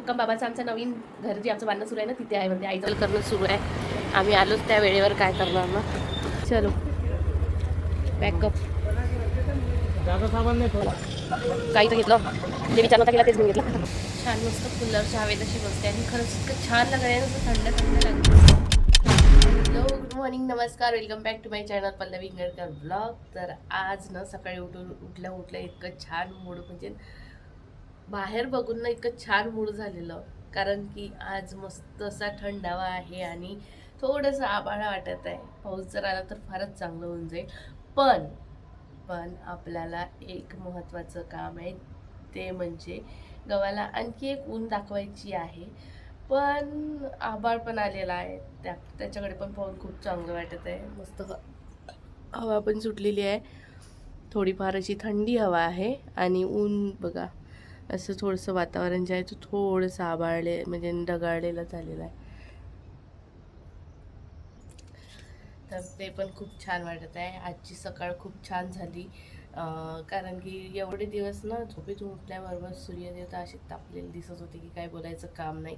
मुक्काम बाबाचं आमचं नवीन घर जे आमचं बांधणं सुरू आहे ना तिथे आहे, म्हणजे आईचं करणं सुरू आहे. आम्ही आलोच त्या वेळेवर, काय करणार ना. चलो पॅकअप. काही तर घेतलं जे विचार नव्हता केला तेच घेऊन घेतलं. छान मस्त कूलरच्या हवेत अशी बसते आणि खरंच इतकं छान लागलं आहे, असं थंड थंड लागतं. हॅलो, गुड मॉर्निंग, नमस्कार, welcome back to my channel Pallavi Ingalkar blog. तर आज ना सकाळी उठल्या इतकं छान मूड, म्हणजे बाहेर बघून ना इतकं छान मूड झालेलं. कारण की आज मस्त असा थंडावा आहे आणि थोडंसं आभाळा वाटत आहे. पाऊस जर आला तर फारच चांगलं होऊन जाईल. पण पण आपल्याला एक महत्त्वाचं काम आहे, ते म्हणजे गव्हाला आणखी एक ऊन दाखवायची आहे. पण आभाळ पण आलेला आहे, त्याच्याकडे पण पाहून खूप चांगलं वाटत आहे. मस्त हवा पण सुटलेली आहे, थोडीफार अशी थंडी हवा आहे आणि ऊन बघा असं थोडंसं वातावरण जे आहे ते थोडंसं आभाळले म्हणजे ढगाळलेलं झालेलं आहे. तर ते पण खूप छान वाटत आहे. आजची सकाळ खूप छान झाली, कारण की एवढे दिवस ना झोपेतून उठल्याबरोबर सूर्यदेवता अशी तापलेली दिसत होती की काय बोलायचं काम नाही.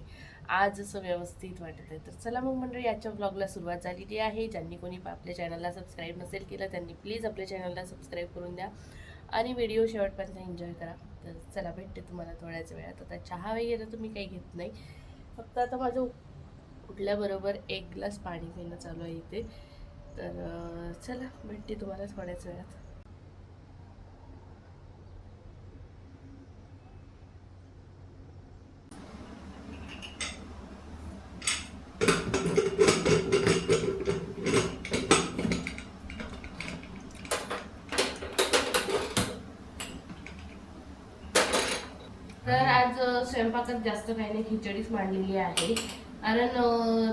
आज असं व्यवस्थित वाटत आहे. तर चला मग मंडळी, आजच्या ब्लॉगला सुरुवात झालेली आहे. ज्यांनी कोणी आपल्या चॅनलला सबस्क्राईब नसेल केलं त्यांनी प्लीज आपल्या चॅनलला सबस्क्राईब करून द्या आणि व्हिडिओ शेवटपर्यंत एन्जॉय करा. तर चला, भेटते तुम्हाला थोड्याच वेळात. आता चहा वगैरे तर मी काही घेत नाही, फक्त आता माझं उठल्याबरोबर एक ग्लास पाणी पिणं चालू आहे इथे. तर चला, भेटते तुम्हाला थोड्याच वेळात. तर आज स्वयंपाकात जास्त काही नाही, खिचडीच मांडलेली आहे. कारण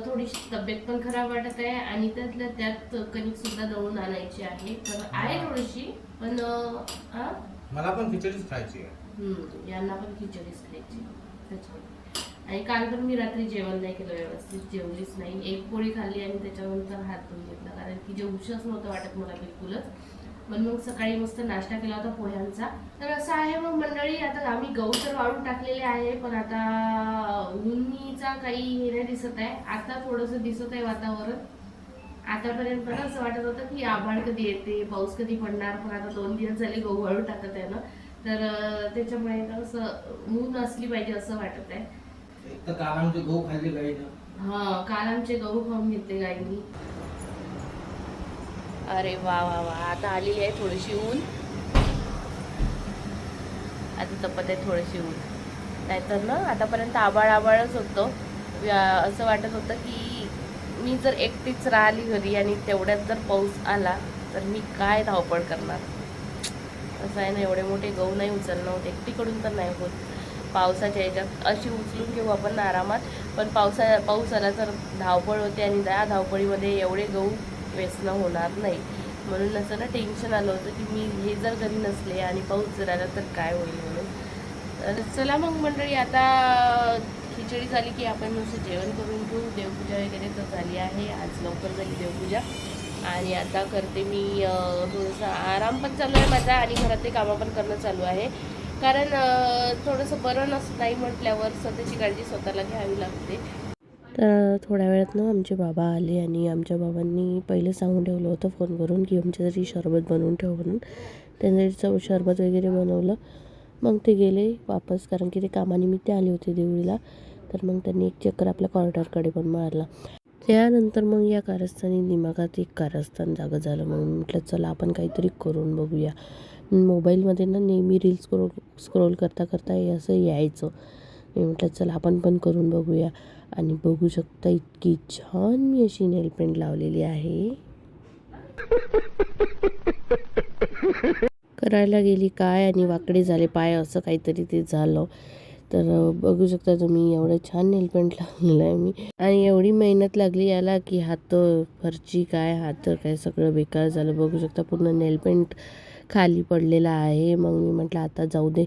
थोडीशी तब्येत पण खराब वाटत आहे आणि त्यातल्या त्यात कणिक सुद्धा दळून आणायची आहे. तर आहे थोडीशी, पण मला पण खिचडीच खायची आहे. यांना पण खिचडीच खायची त्याच्यामुळे. आणि काल तर मी रात्री जेवण नाही केलं, व्यवस्थित जेवलीच नाही. एक पोळी खाल्ली आणि त्याच्यानंतर हात धुवून घेतला, कारण की जेवूशच नव्हतं वाटत मला बिलकुलच. पण मग सकाळी मस्त नाश्ता केला होता पोह्यांचा. तर असं आहे मग मंडळी, आता आम्ही गहू तर वाळून टाकलेले आहे, पण आता उन्हीचा काही हे नाही दिसत आहे. आता थोडंसं दिसत आहे वातावरण. आतापर्यंत पण असं वाटत होतं की आभाळ कधी येते, पाऊस कधी पडणार, पण आता 2 दिवस झाले गहू वाळू टाकत आहे ना, तर त्याच्यामुळे असं ऊन असली पाहिजे असं वाटत आहे. एक तर काल आमचे गहू खाल्ले गाईनं. हा, काल आमचे गहू खाऊन घेतले गाईनी. अरे वा वा वा, आता आलेली आहे थोडीशी ऊन. आता तपत आहे थोडीशी ऊन. नाहीतर ना आतापर्यंत आभाळच होतं. असं वाटत होतं की मी जर एकटीच राहिली घरी आणि तेवढ्यात जर पाऊस आला तर मी काय धावपळ करणार. असं आहे ना, एवढे मोठे गहू नाही उचलणं होत एकटीकडून, तर नाही होत. पावसाच्या ह्याच्यात अशी उचलून घेऊ आपण आरामात, पण पाऊस आला तर धावपळ होते आणि त्या धावपळीमध्ये एवढे गहू वेचणं होणार नाही. म्हणून असं ना टेन्शन आलं होतं की मी हे जर घरी नसले आणि पाऊस जर आला तर काय होईल म्हणून. तर चला मग मंडळी, आता खिचडी झाली की आपण नुसतं जेवण करून घेऊ. देवपूजा वगैरे तर झाली आहे, आज लवकर झाली देवपूजा. आणि आता करते मी थोडंसं आराम पण चालू आहे माझा आणि घरातले कामं पण करणं चालू आहे. कारण थोडंसं बरं नाही म्हटल्यावर स्वतःची काळजी स्वतःला घ्यावी लागते. तर थोड्या वेळात ना आमचे बाबा आले आणि आमच्या बाबांनी पहिले सांगून ठेवलं होतं फोन करून की आमच्यासाठी शरबत बनवून ठेव म्हणून. त्यांचं शरबत वगैरे बनवलं. मग ते गेले वापस, कारण की ते कामानिमित्त आले होते देवळीला. तर मग त्यांनी एक चक्कर आपल्या कॉरिडॉरकडे पण मारला. त्यानंतर मग या कारस्थानी दिमागात एक कारस्थान जागं झालं. म्हणून म्हटलं चला आपण काहीतरी करून बघूया. मोबाईलमध्ये ना नेहमी रील्स स्क्रोल करता करता हे असं यायचं. मी म्हटलं चला आपण पण करून बघूया. आणि बघू शकता इतकी छान मी अशी नेल पेंट लावलेली आहे. करायला गेली काय आणि वाकडे झाले पाय, असं काहीतरी ते झालं. तर बघू शकता तुम्ही, एवढं छान नेल पेंट लावलेलं आहे मी. आणि एवढी मेहनत लागली याला की हात फरची काय, हात काय सगळं बेकार झालं. बघू शकता पूर्ण नेल पेंट खाली पडलेला आहे. मग मी म्हटलं आता जाऊ दे,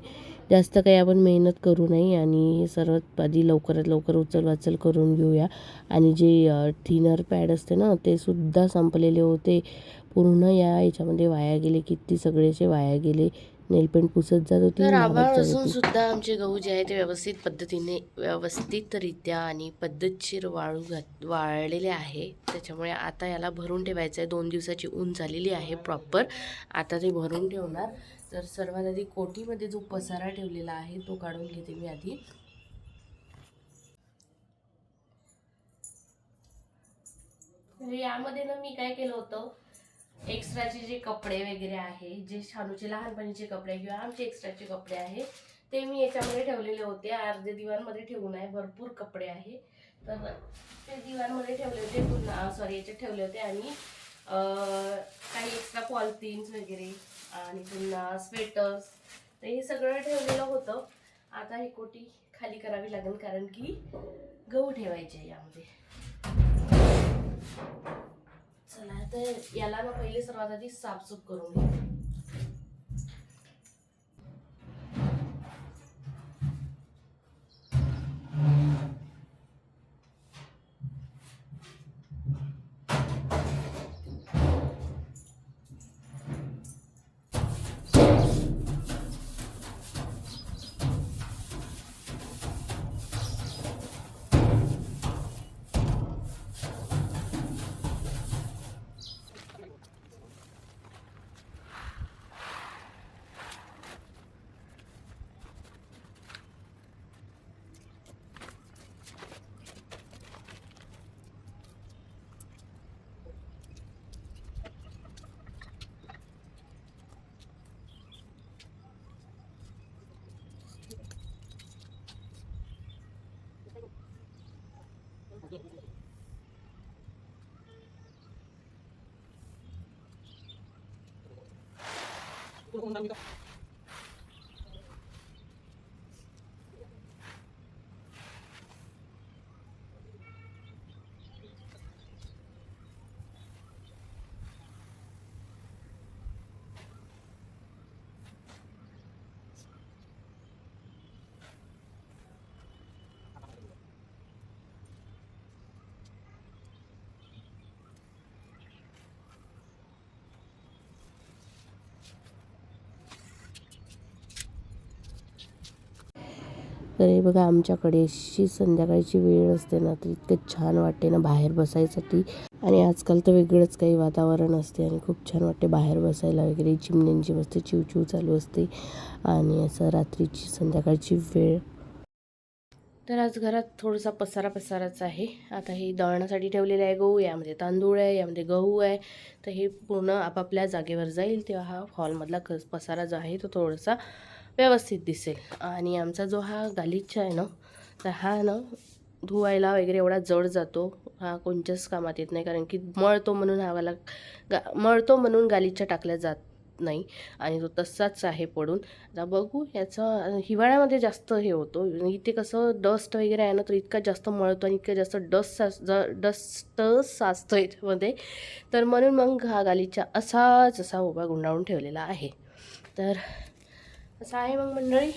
जास्त काही आपण मेहनत करू नये आणि हे सर्वात आधी लवकरात लवकर उचल करून घेऊया. आणि जे थिनर पॅड असते ना, ते सुद्धा संपलेले होते पूर्ण. या याच्यामध्ये वाया गेले, किती सगळेचे वाया गेले. नेल पेंट पुसत जात होती, तर नाहत आभाळ जात असून होती. सुद्धा आमचे गहू जे आहे ते व्यवस्थित पद्धतीने व्यवस्थितरित्या आणि पद्धतशीर वाळलेले आहे. त्याच्यामुळे आता याला भरून ठेवायचं आहे. 2 दिवसाची ऊन झालेली आहे प्रॉपर. आता ते भरून ठेवणार. तर सर्वात आधी कोटीमध्ये जो पसारा ठेवलेला आहे तो काढून घेते मी आधी. तर यामध्ये ना मी काय केलं होतं, एक्स्ट्राचे जे कपडे वगैरे आहे, जे शानूचे लहानपणीचे कपडे किंवा आमचे एक्स्ट्राचे कपडे आहे ते मी याच्यामध्ये ठेवलेले होते. अर्धे दिवाणमध्ये ठेवून आहे, भरपूर कपडे आहे. तर ते दिवाणमध्ये ठेवले होते, पुन्हा याच्यात ठेवले होते. आणि काही एक्स्ट्रा पॉलिथिन्स वगैरे आणि पुन्हा स्वेटर्स, तर हे सगळं ठेवलेलं होतं. आता ही कोटी खाली करावी लागेल कारण की गहू ठेवायचे आहे यामध्ये. चला तर याला ना पहिले सर्वात आधी साफसूफ करून घ्या. तर हे बघा, आमच्याकडे अशी संध्याकाळची वेळ असते ना, तर इतकं छान वाटते ना बाहेर बसायसाठी. आणि आजकाल तर वेगळंच काही वातावरण असते आणि खूप छान वाटते बाहेर बसायला वगैरे. चिमण्यांची मस्त चिवचिव चालू असते आणि असं रात्रीची संध्याकाळची वेळ. तर आज घरात थोडासा पसाराच आहे. आता हे दळण्यासाठी ठेवलेले आहे गहू, यामध्ये तांदूळ आहे, यामध्ये गहू आहे. तर हे पूर्ण आपापल्या जागेवर जाईल तेव्हा हा हॉलमधला पसारा जो आहे तो थोडासा व्यवस्थित दिसेल. आणि आमचा जो हा गालिचा आहे ना, तर हा ना धुवायला वगैरे एवढा जड जातो, हा कोणत्याच कामात येत नाही. कारण की मळतो म्हणून गालिचा टाकल्या जात नाही आणि तो तसाच आहे पडून. आता बघू, याचं हिवाळ्यामध्ये जास्त हे होतो. इथे कसं डस्ट वगैरे आहे ना, तर इतका जास्त मळतो आणि इतकं जास्त डस्ट साचतो याच्यामध्ये. तर म्हणून मग हा गालिचा असा उभा गुंडाळून ठेवलेला आहे. तर असं आहे मग मंडळी.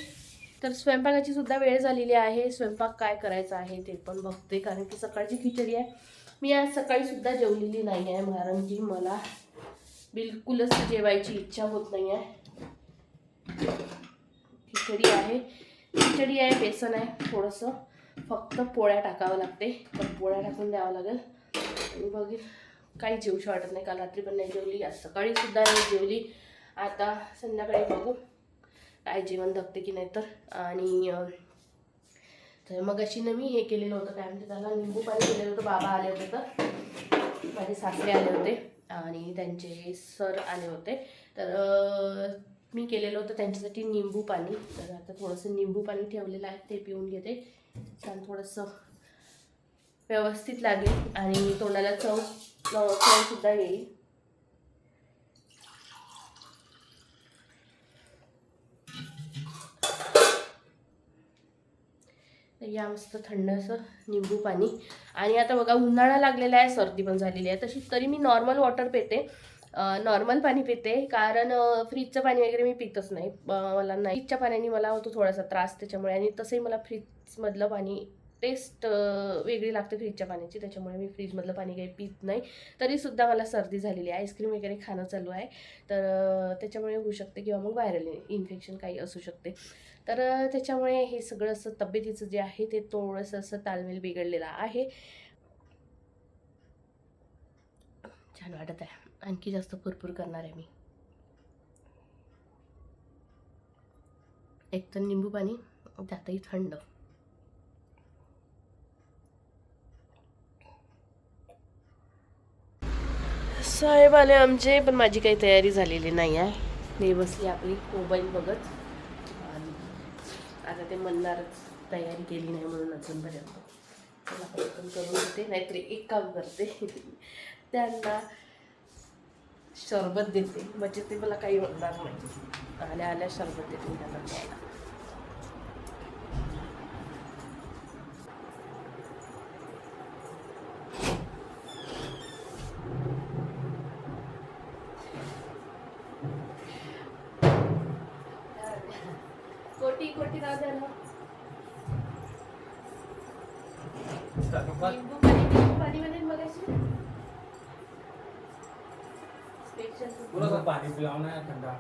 तर स्वयंपाकाची सुद्धा वेळ झालेली आहे. स्वयंपाक काय करायचा आहे ते पण बघते, कारण की सकाळची खिचडी आहे. मी आज सकाळी सुद्धा जेवलेली नाही आहे, कारण की मला बिलकुलच जेवायची इच्छा होत नाही आहे. खिचडी आहे, बेसन आहे थोडंसं, फक्त पोळ्या टाकावं लागते. तर पोळ्या टाकून द्यावं लागेल. आणि बघेल, काही जेवूशी वाटत नाही. काल रात्री पण नाही जेवली, आज सकाळी सुद्धा नाही जेवली. आता संध्याकाळी बघू काय जेवण धकते की नाही तर. आणि तर मग अशी ना मी हे केलेलं होतं, काय म्हणते त्याला, निंबू पाणी केलेलं होतं. बाबा आले होते, तर माझे सासरे आले होते आणि त्यांचे सर आले होते. तर मी केलेलं होतं त्यांच्यासाठी निंबू पाणी. तर आता थोडंसं निंबू पाणी ठेवलेलं आहे, ते पिऊन घेते. छान थोडंसं व्यवस्थित लागेल आणि तोंडाला चव सुद्धा येईल. या मस्त थंड असं निंबू पाणी. आणि आता बघा, उन्हाळा लागलेला आहे, सर्दी पण झालेली आहे. तरी मी नॉर्मल वॉटर पिते, नॉर्मल पाणी पिते. कारण फ्रीजचं पाणी वगैरे मी पितच नाही. मला नाही, फ्रीजच्या पाण्याने मला होतो थोडासा त्रास त्याच्यामुळे. आणि तसंही मला फ्रीजमधलं पाणी टेस्ट वेगळी लागते फ्रीजच्या पाण्याची, त्याच्यामुळे मी फ्रीजमधलं पाणी काही पित नाही. तरीसुद्धा मला सर्दी झालेली आहे, आईस्क्रीम वगैरे खाणं चालू आहे, तर त्याच्यामुळे होऊ शकते किंवा मग व्हायरल इन्फेक्शन काही असू शकते. तर त्याच्यामुळे हे सगळं असं तब्येतीचं जे आहे ते थोडंसं असं ताळमेळ बिघडलेलं आहे. छान वाटत आहे, आणखी जास्त भरपूर करणार आहे मी. एक तर निंबू पाणी, त्यातही थंड. साहेब आले आमचे, पण माझी काही तयारी झालेली नाही आहे. मी बसली आपली मोबाईल बघत, आणि आता ते म्हणणारच तयारी केली नाही म्हणून अजूनपर्यंत. मला पटकन करून देते, नाहीतरी एक काम करते, त्यांना शरबत देते, म्हणजे ते मला काही म्हणणार नाही. आल्या आल्या शरबत देते त्यांना प्यायला. कोटी कोटी राहू द्या ना. निंबू पाणी मध्ये मगाशी स्पेशल पूरा सा पानी पिलाना है ठंडा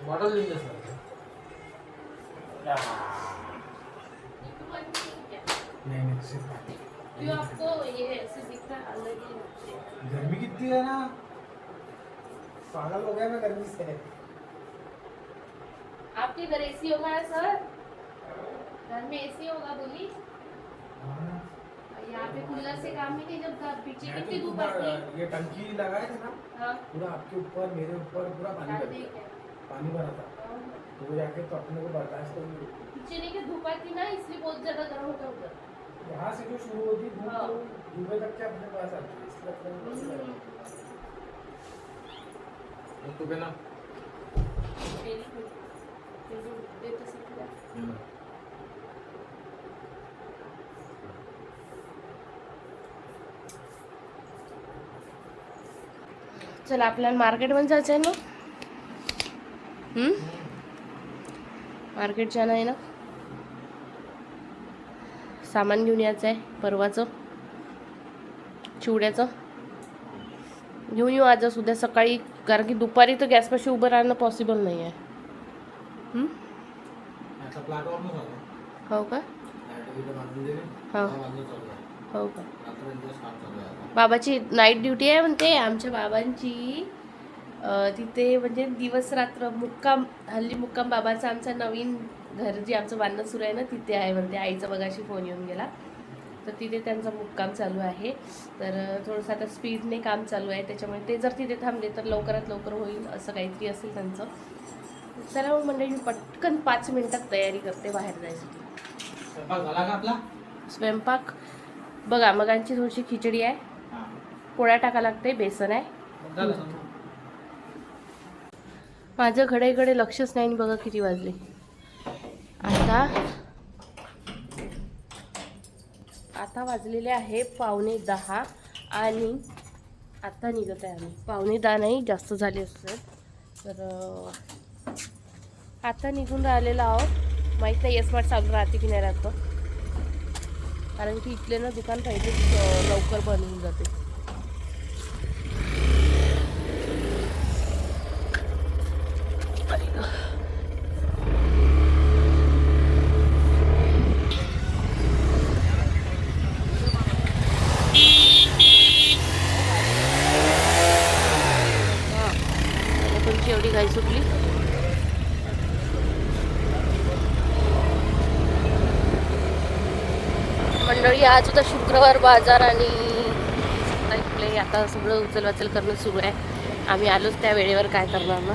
बॉटल लेंगे सर नहीं सिर्फ पानी क्यों आपको ये ऐसे दिख रहा अलग ही? गर्मी कितनी है ना पागल हो गया मैं गर्मी से आपके घर एसी होगा ना सर? घर में एसी होगा बोली? यहाँ पे कूलर से काम नहीं थी जब पीछे कितनी धूप आती। ये टंकी लगाए थे ना हाँ पूरा आपके ऊपर मेरे ऊपर पूरा पानी भरा था तो वो जाके तो अपने को बर्दाश्त कर पीछे नहीं कि धूप आती ना, इसलिए बहुत ज्यादा गर्म होता है उधर। यहाँ से जो शुरू होती है हाँ। दुबई तक के अपने पास आती है इसलिए तो बिना चला आपल्याला मार्केटमध्ये जायचं आहे ना. मार्केट जाणं आहे ना, सामान घेऊन यायचं आहे परवाचं चिवड्याचं. घेऊन येऊ आज उद्या सकाळी, कारण की दुपारी तर गॅसपाशी उभं राहणं पॉसिबल नाही आहे. हो का? हो का? बाबाची नाईट ड्युटी आहे म्हणते आमच्या बाबांची. तिथे म्हणजे दिवस रात्र मुक्काम, हल्ली मुक्काम बाबाचा आमचा नवीन घर जे आमचं बांधणं सुरू आहे ना तिथे आहे म्हणते. आईचा बघाशी फोन येऊन गेला, तर तिथे त्यांचा मुक्काम चालू आहे. तर थोडंसं आता स्पीडने काम चालू आहे, त्याच्यामुळे ते जर तिथे थांबले तर लवकरात लवकर होईल असं काहीतरी असेल त्यांचं. चला मग मंडळी, मी पटकन 5 मिनिटात तयारी करते बाहेर जायसाठी. स्वयंपाक बघा, मगांची थोडीशी खिचडी आहे, पोळ्या टाका लागते, बेसन आहे. माझं घड्याकडे लक्षच नाही, बघा किती वाजले. आता वाजलेले आहे 9:15 आणि आता निघत आहे आम्ही. 9:15 नाही, जास्त झाले असते. तर आता निघून राहिलेलो आहोत. माहीत नाही स्मार्ट चालू राहते की नाही राहतं, कारण की इथले ना दुकान पाहिजे लवकर बंद होऊन जाते. तुमची एवढी घाई सुटली. मंडळी, आज होता शुक्रवार बाजार आणि इकडे आता सगळं उचलवाचल करणं सुरू आहे. आम्ही आलोच त्या वेळेवर, काय करणार ना.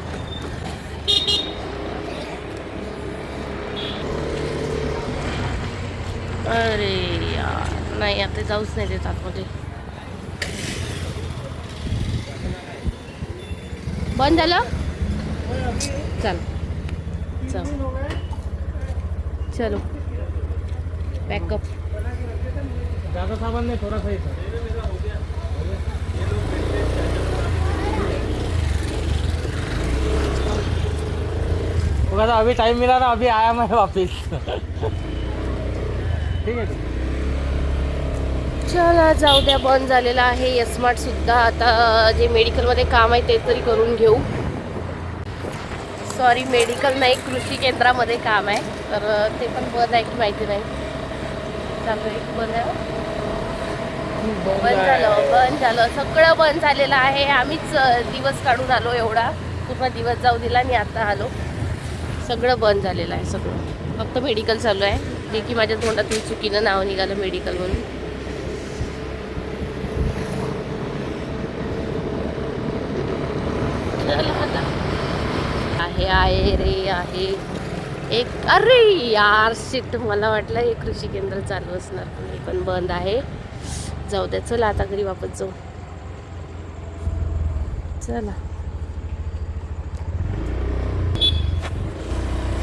अरे यार, नाही आता जाऊच नाही देत आतमध्ये. बंद झालं. चल चलो पैकअप. ज़्यादा सामान नहीं, थोड़ा सा ही था. अभी टाइम मिला ना, अभी आया मैं वापिस. ठीक आहे. चला जाऊ द्या, बंद झालेला आहे एसमार्ट सुद्धा. आता जे मेडिकलमध्ये काम आहे ते तरी करून घेऊ. सॉरी, मेडिकल नाही, कृषी केंद्रामध्ये काम आहे, तर ते पण बंद आहे की माहिती नाही. चालू आहे, बंद आहे, बंद झालं, सगळं बंद झालेलं आहे. आम्हीच दिवस काढून आलो, एवढा पूर्ण दिवस जाऊ दिला आणि आता आलो. सगळं बंद झालेलं आहे, सगळं. फक्त मेडिकल चालू आहे, जे की माझ्या तोंडातून चुकीनं नाव निघालं मेडिकल म्हणून. आहे रे आहे एक. अरे यार शिट, मला वाटलं हे कृषी केंद्र चालू असणार, पण बंद आहे. जाऊ द्या, चला आता घरी वापस जाऊ. चला,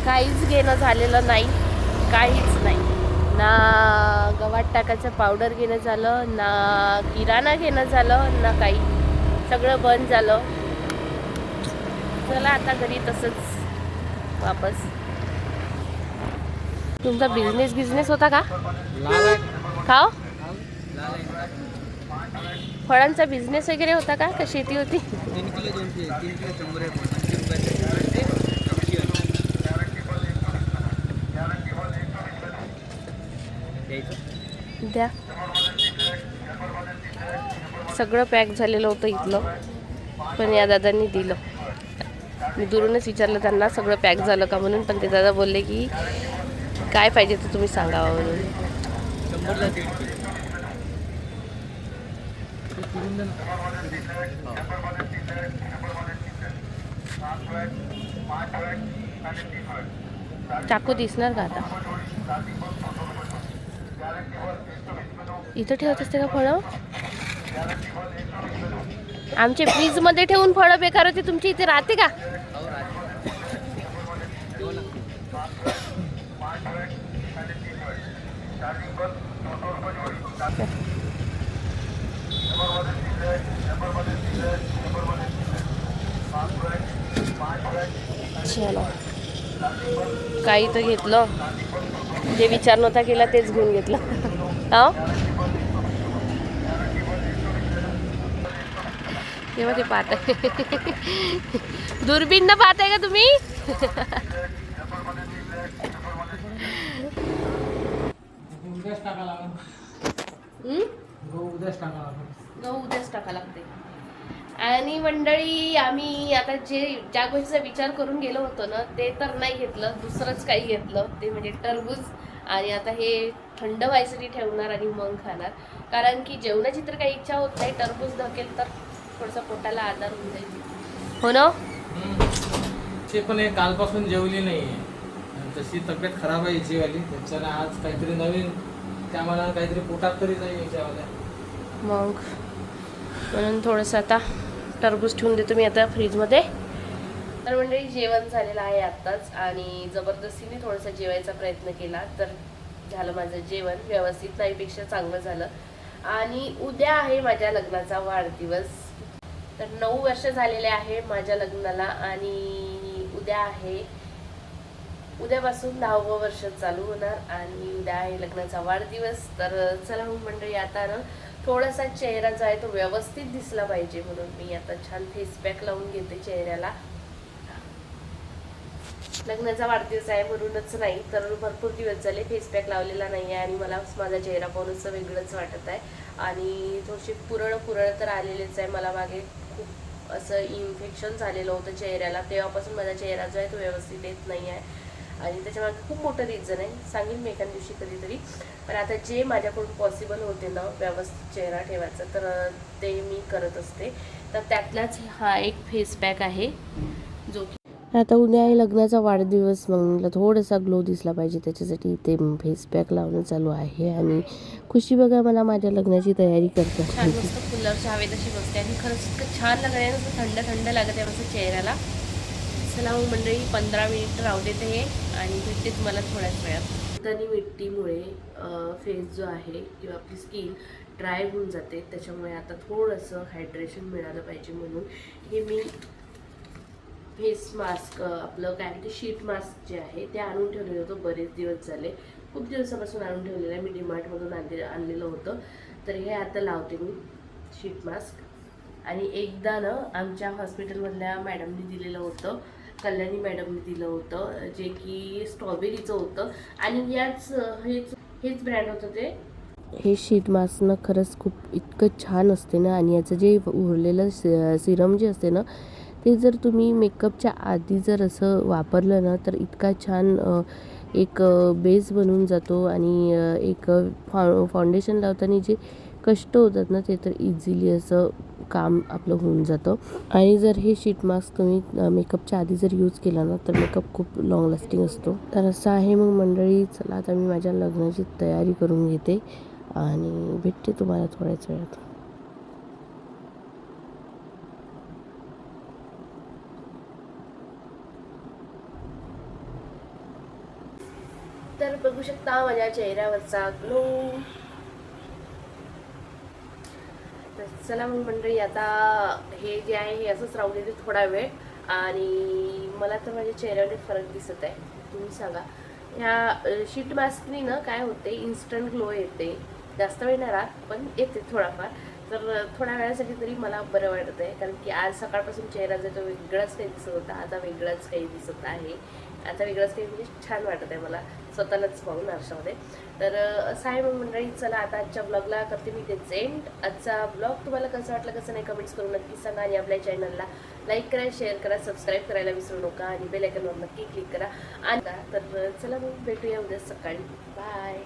काहीच घेणं झालेलं नाही, काहीच नाही. ना गव्हात टाकायचं पावडर घेणं झालं, ना किराणा घेणं झालं, ना काही. सगळं बंद झालं. चला आता घरी तसंच वापस. तुमचा बिझनेस होता का? खाओ, फळांचा बिझनेस वगैरे होता का शेती होती? द्या. सगळं पॅक झालेलं होतं इथलं, पण या दादांनी दिलं. मी दुरूनच विचारलं त्यांना सगळं पॅक झालं का म्हणून, पण ते दादा बोलले की काय पाहिजे तर तुम्ही सांगा म्हणून. चाकू दिसणार का आता? इथं ठेवत असते का फळं? आमचे फ्रीज मध्ये ठेवून फळं बेकार होते, तुमची इथे राहते का? चलो, काही तर घेतलं, जे विचार नव्हता केला तेच घेऊन घेतलं. हा, तेव्हा ते पाहत आहे. दुर्बीन न पाहताय का तुम्ही? गहू उद्याच टाका लागते. आणि मंडळी, आम्ही आता ज्या गोष्टीचा विचार करून गेलो होतो ना, ते तर नाही घेतलं, दुसरंच काही घेतलं, ते म्हणजे टरबूज. आणि आता हे थंड व्हायसाठी ठेवणार आणि मग खाणार, कारण की जेवणाची तर काही इच्छा होत नाही. टरबूज धकेल तर थोडंसं पोटाला आधार होऊन जाईल. हो ना? पण हे कालपासून जेवली नाही, तशी तब्येत खराब आहे हिचीवाली, त्याच्यानं आज काहीतरी नवीन, त्यामुळे काहीतरी पोटात तरी जाईल हिच्यावाल्या. मग म्हणून थोडंसं आता टरबूज ठेवून देतो मी आता फ्रीजमध्ये. तर मंडळी, जेवण झालेलं आहे आत्ताच, आणि जबरदस्तीने थोडंसं जेवायचा प्रयत्न केला, तर झालं माझं जेवण. व्यवस्थित नाहीपेक्षा चांगलं झालं. आणि उद्या आहे माझ्या लग्नाचा वाढदिवस. तर 9 वर्ष झालेले आहे माझ्या लग्नाला, आणि उद्या आहे, उद्यापासून 10वं वर्ष चालू होणार, आणि उद्या आहे लग्नाचा वाढदिवस. तर चला मग मंडळी, आता ना थोडासा चेहरा जो आहे तो व्यवस्थित दिसला पाहिजे, म्हणून मी आता छान फेस पॅक लावून घेते चेहऱ्याला. लग्नाचा वाढदिवस आहे म्हणूनच नाही, तर भरपूर दिवस झाले फेस पॅक लावलेला नाही आहे, आणि मला माझा चेहरा पाहूनच वेगळंच वाटत आहे. आणि थोडीशी पुरळ तर आलेलेच आहे. मला मागे खूप असं इन्फेक्शन झालेलं होतं चेहऱ्याला, तेव्हापासून माझा चेहरा जो आहे तो व्यवस्थित येत नाही आहे, आणि त्याच्यामागे खूप मोठं रिझन आहे, सांगेन मी एका दिवशी कधीतरी. पण आता जे माझ्याकडून पॉसिबल होते ना व्यवस्थित चेहरा ठेवायचा, तर ते मी करत असते. तर त्यातलाच हा एक फेस पॅक आहे, जो की आता उद्या आहे लग्नाचा वाढदिवस, मग मला थोडासा ग्लो दिसला पाहिजे, त्याच्यासाठी ते फेस पॅक लावणं चालू आहे. आणि खुशी बघा, मला माझ्या लग्नाची तयारी करते. छान मस्त फुलावरची हवेत अशी बसते, आणि खरंच इतकं छान लागत आहे ना, थंड थंड लागत आहे मस्त चेहऱ्याला. चला मग मंडळी, 15 मिनिट राहू देते हे, आणि भेटते तुम्हाला थोड्याच वेळात. तणी मिट्टीमुळे फेस जो आहे किंवा आपली स्किन ड्राय होऊन जाते, त्याच्यामुळे आता थोडंसं हायड्रेशन मिळालं पाहिजे म्हणून हे मी फेस मास्क, आपलं काय म्हणते शीट मास्क जे आहे ते आणून ठेवलेलं होतं बरेच दिवस झाले. खूप दिवसापासून आणून ठेवलेलं आहे. मी डीमार्टमधून आणलेलं होतं. तर हे आता लावते मी शीट मास्क. आणि एकदा ना आमच्या हॉस्पिटलमधल्या मॅडमनी दिलेलं होतं, कल्याणी मॅडमनी दिलं होतं, जे की स्ट्रॉबेरीचं होतं. आणि हेच ब्रँड होतं ते. हे शीट मास्क ना खरंच खूप इतकं छान असते ना. आणि याचं जे उरलेलं सिरम जे असते ना, ते जर तुम्ही मेकअपच्या आधी जर असं वापरलं ना तर इतका छान एक बेस बनून जातो. आणि एक फाउंडेशन लावताना जे कष्ट होतात ना ते तर इझिली असं काम आपलं होऊन जातं. आणि जर हे शीट मास्क तुम्ही मेकअपच्या आधी जर यूज केला ना तर मेकअप खूप लॉंग लास्टिंग असतो. तर असं आहे मग मंडळी. चला आता मी माझ्या लग्नाची तयारी करून घेते आणि भेटते तुम्हाला थोड्याच वेळात. तर बघू शकता माझ्या चेहऱ्यावरचा ग्लो. तर चला मग मंडळी, आता हे जे आहे हे असंच राहू देते थोडा वेळ. आणि मला तर माझ्या चेहऱ्यावर फरक दिसत आहे. तुम्ही सांगा. ह्या शीट मास्कनी ना काय होते, इन्स्टंट ग्लो येते. जास्त वेळ नाही राहत पण येते थोडाफार. तर थोड्या वेळासाठी तरी मला बरं वाटत आहे, कारण की आज सकाळपासून चेहरा जो तो वेगळाच काही दिसत होता, आता वेगळाच काही दिसत आहे. आता वेगळंच काही म्हणजे छान वाटत आहे मला स्वतःलाच पाहून आरशामध्ये. तर असं आहे मग मंडळी. चला आता आजच्या ब्लॉगला करते मी ते एंड. आजचा ब्लॉग तुम्हाला कसं वाटलं कसं नाही कमेंट्स करून नक्की सांगा. आणि आपल्या चॅनलला लाईक करा, शेअर करा, सबस्क्राईब करायला विसरू नका. आणि बेल आयकॉनवर नक्की क्लिक करा. आणि तर चला मग भेटूया उद्या सकाळी. बाय.